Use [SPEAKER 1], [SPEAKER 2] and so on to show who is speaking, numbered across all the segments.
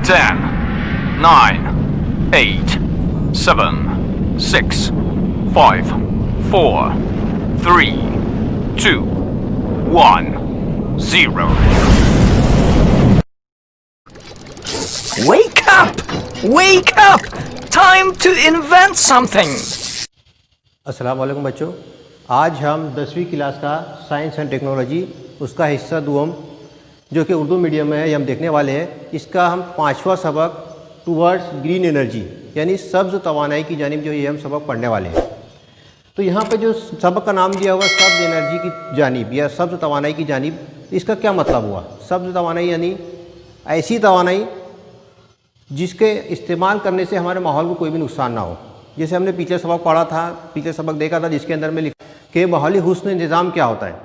[SPEAKER 1] 10, 9, 8, 7, 6, 5, 4, 3, 2, 1, 0.
[SPEAKER 2] Wake up! Wake up! Time to invent something!
[SPEAKER 3] अस्सलाम वालेकुम बच्चों, आज हम 10वीं क्लास का साइंस एंड टेक्नोलॉजी उसका हिस्सा दुआम जो कि उर्दू मीडियम में है ये हम देखने वाले हैं। इसका हम 5वां सबक टूवर्ड्स ग्रीन एनर्जी यानी सब्ज़ तवानाई की जानिब जो ये हम सबक पढ़ने वाले हैं। तो यहाँ पे जो सबक का नाम दिया हुआ सब्ज़ एनर्जी की जानिब या सब्ज़ तवानाई की जानिब, इसका क्या मतलब हुआ? सब्ज़ तवानाई यानी ऐसी तवानाई जिसके इस्तेमाल करने से हमारे माहौल को कोई भी नुकसान ना हो। जैसे हमने पिछले सबक पढ़ा था, पिछले सबक देखा था जिसके अंदर में लिखा कि माहौली हुस्न निज़ाम क्या होता है,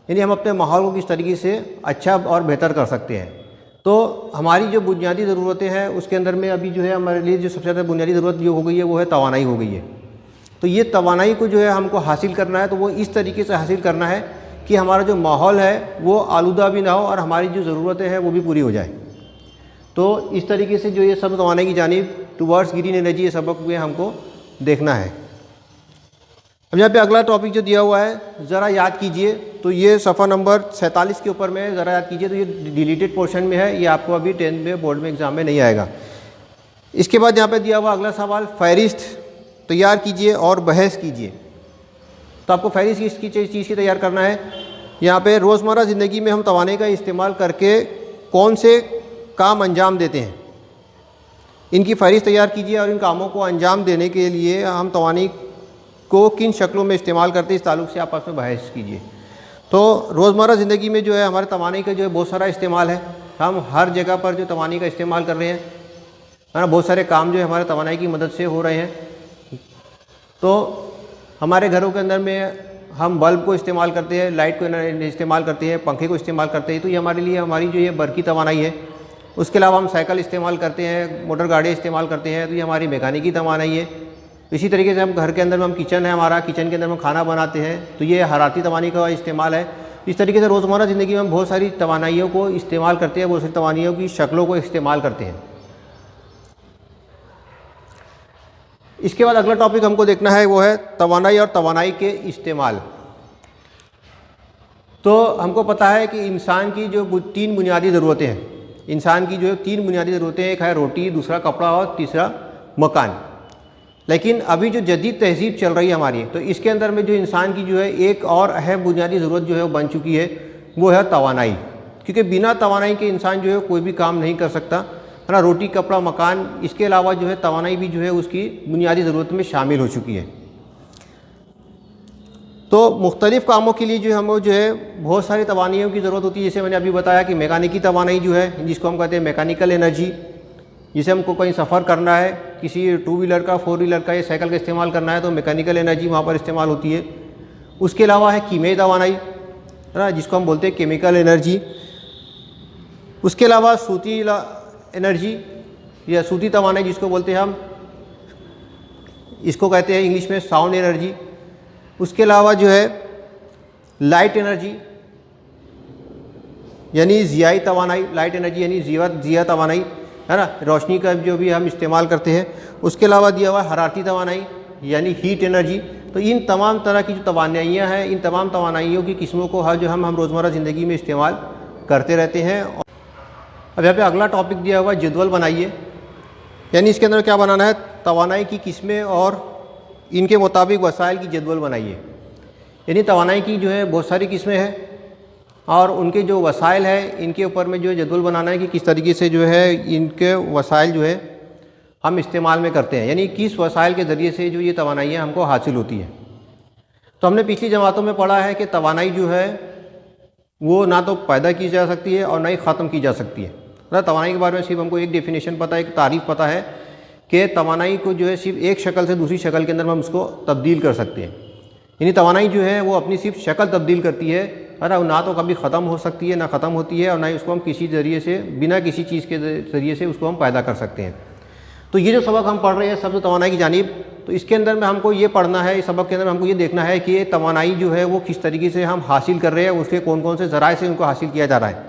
[SPEAKER 3] यानी हम अपने माहौल को किस तरीके से अच्छा और बेहतर कर सकते हैं। तो हमारी जो बुनियादी ज़रूरतें हैं उसके अंदर में अभी जो है हमारे लिए जो सबसे ज़्यादा बुनियादी ज़रूरत जो हो गई है वो है तवानाई हो गई है। तो ये तवानाई को जो है हमको हासिल करना है, तो वो इस तरीके से हासिल करना है कि हमारा जो माहौल है वो आलूदा भी ना हो और हमारी जो ज़रूरतें हैं वो भी पूरी हो जाए। तो इस तरीके से जो ये सब तवानाई की जानिब टूवर्ड्स ग्रीन एनर्जी ये सबक में हमको देखना है। अब यहाँ पे अगला टॉपिक जो दिया हुआ है ज़रा याद कीजिए, तो ये सफ़ा नंबर 47 के ऊपर में ज़रा याद कीजिए। तो ये डिलीटेड पोर्शन में है, ये आपको अभी 10th में बोर्ड में एग्ज़ाम में नहीं आएगा। इसके बाद यहाँ पे दिया हुआ अगला सवाल, फ़हरिस्त तैयार कीजिए और बहस कीजिए। तो आपको फ़हरिस्त किसकी चीज़ की तैयार करना है? यहाँ पे रोज़मर्रा ज़िंदगी में हम तवानाई का इस्तेमाल करके कौन से काम अंजाम देते हैं, इनकी फ़हरिस्त तैयार कीजिए और इन कामों को अंजाम देने के लिए हम तवानाई को किन शक्लों में इस्तेमाल करते हैं इस ताल्लुक़ से आपस में बहस कीजिए। तो रोज़मर्रा ज़िंदगी में जो है हमारे तवानाई का जो है बहुत सारा इस्तेमाल है, हम हर जगह पर जो तवानाई का इस्तेमाल कर रहे हैं, है ना, बहुत सारे काम जो है हमारे तवानाई की मदद से हो रहे हैं। तो हमारे घरों के अंदर में हम बल्ब को इस्तेमाल करते हैं, लाइट को इस्तेमाल करते हैं, पंखे को इस्तेमाल करते हैं, तो ये हमारे लिए हमारी जो ये बरकी तवानाई है। उसके अलावा हम साइकिल इस्तेमाल करते हैं, मोटर गाड़ी इस्तेमाल करते हैं, तो ये हमारी मैकेनिकी तवानाई है। इसी तरीके से हम घर के अंदर में हम किचन है हमारा, किचन के अंदर में खाना बनाते हैं, तो ये हरारती तवानाई का इस्तेमाल है। इस तरीके से रोज़मर्रा ज़िंदगी में हम बहुत सारी तवानाइयों को इस्तेमाल करते हैं, बहुत सारी तवानाइयों की शक्लों को इस्तेमाल करते हैं। इसके बाद अगला टॉपिक हमको देखना है वो है तवानाई और तवानाई के इस्तेमाल। तो हमको पता है कि इंसान की जो 3 बुनियादी ज़रूरतें हैं, इंसान की जो 3 बुनियादी ज़रूरतें हैं, एक है रोटी, दूसरा कपड़ा और तीसरा मकान। लेकिन अभी जो जदीद तहज़ीब चल रही है हमारी, तो इसके अंदर में जो इंसान की जो है एक और अहम बुनियादी ज़रूरत जो है वो बन चुकी है, वो है तवानाई। क्योंकि बिना तवानाई के इंसान जो है कोई भी काम नहीं कर सकता, है ना। रोटी, कपड़ा, मकान, इसके अलावा जो है तवानाई भी जो है उसकी बुनियादी ज़रूरत में शामिल हो चुकी है। तो मुख्तलिफ़ कामों के लिए जो हमें जो है बहुत सारी तवानाइयों की ज़रूरत होती है। जैसे मैंने अभी बताया कि मैकेनिकी तवानाई जो है, जिसको हम कहते हैं मैकेनिकल एनर्जी, जिसे हमको कहीं सफ़र करना है, किसी 2 व्हीलर का, 4 व्हीलर का या साइकिल का इस्तेमाल करना है, तो मैकेनिकल एनर्जी वहाँ पर इस्तेमाल होती है। उसके अलावा है कीमियाई तवानाई, है ना, जिसको हम बोलते हैं केमिकल एनर्जी। उसके अलावा सूती एनर्जी या सूती तवानाई जिसको बोलते हैं हम, इसको कहते हैं इंग्लिश में साउंड एनर्जी। उसके अलावा जो है लाइट एनर्जी यानी ज़ियाई तवानाई, लाइट एनर्जी यानी ज़िया तवानाई, है ना, रोशनी का जो भी हम इस्तेमाल करते हैं। उसके अलावा दिया हुआ हरारती तवानाई यानी हीट एनर्जी। तो इन तमाम तरह की जो तवानाइयाँ हैं, इन तमाम तवानाइयों की किस्मों को जो हम रोज़मर्रा ज़िंदगी में इस्तेमाल करते रहते हैं। अब यहाँ पे अगला टॉपिक दिया हुआ है जदवल बनाइए, यानी इसके अंदर क्या बनाना है, तवानाई की किस्में और इनके मुताबिक वसाइल की जदवल बनाइए। यानी तवानाई की जो है बहुत सारी किस्में हैं और उनके जो वसाइल है इनके ऊपर में जो है जदवल बनाना है कि किस तरीके से जो है इनके वसाइल जो है हम इस्तेमाल में करते हैं, यानी किस वसाइल के ज़रिए से जो ये तवानाइयाँ हमको हासिल होती हैं। तो हमने पिछली जमातों में पढ़ा है कि तवानाई जो है वो ना तो पैदा की जा सकती है और ना ही ख़त्म की जा सकती है। ना तवानाई के बारे में सिर्फ हमको एक डेफिनेशन पता है, एक तारीफ़ पता है कि तवानाई को जो है सिर्फ एक शक्ल से दूसरी शक्ल के अंदर हम उसको तब्दील कर सकते हैं। यानी तवानाई जो है वो अपनी सिर्फ शक्ल तब्दील करती है, ना तो कभी ख़त्म हो सकती है, ना ख़त्म होती है, और ना ही उसको हम किसी ज़रिए से, बिना किसी चीज़ के ज़रिए से उसको हम पैदा कर सकते हैं। तो ये जो सबक हम पढ़ रहे हैं सब्ज़ तवानाई की जानिब, तो इसके अंदर में हमको ये पढ़ना है, इस सबक के अंदर हमको ये देखना है कि ये तवानाई जो है वो किस तरीके से हम हासिल कर रहे हैं, उसके कौन कौन से ज़राए से उनको हासिल किया जा रहा है।